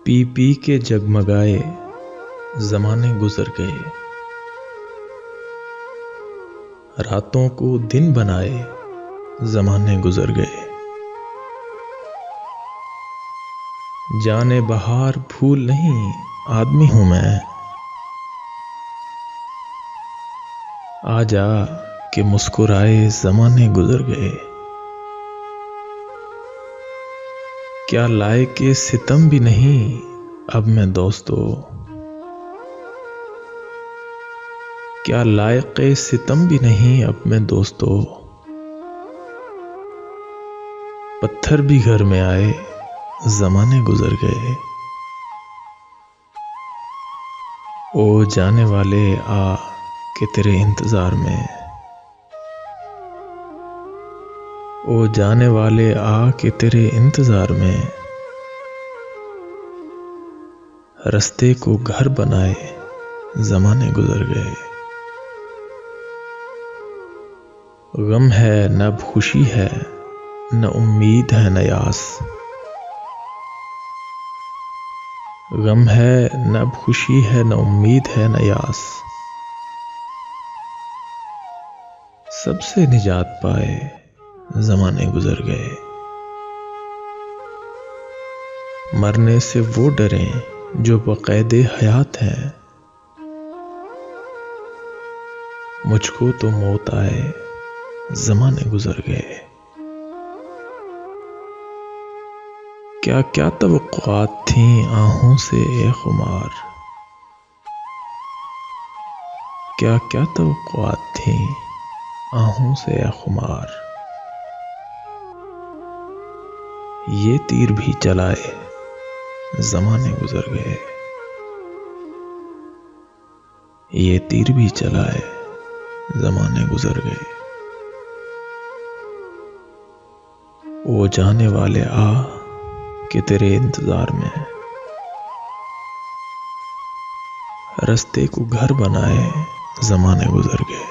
P P के जगमगाए ज़माने गुज़र गए, रातों को दिन बनाए ज़माने गुज़र गए। जाने बहार फूल नहीं आदमी हूँ मैं, आजा के मुस्कुराए ज़माने गुज़र गए। क्या लायके सितम भी नहीं अब मैं दोस्तों, क्या लायके सितम भी नहीं अब मैं दोस्तों। पत्थर भी घर में आए ज़माने गुज़र गए। ओ जाने वाले आ के तेरे इंतज़ार में, ओ जाने वाले आ के तेरे इंतज़ार में, रस्ते को घर बनाए ज़माने गुज़र गए। गम है न खुशी है न उम्मीद है न यास, गम है न खुशी है न उम्मीद है न यास। सबसे निजात पाए ज़माने गुज़र गए। मरने से वो डरें जो बक़ैदे हयात हैं, मुझको तो मौत आए ज़माने गुज़र गए। क्या क्या तवक्कुआत थीं आहों से ए खुमार, क्या क्या तवक्कुआत थीं आहों से ए खुमार। ये तीर भी चलाए ज़माने गुज़र गए, ये तीर भी चलाए ज़माने गुज़र गए। वो जाने वाले आ कि तेरे इंतज़ार में, रस्ते को घर बनाए ज़माने गुज़र गए।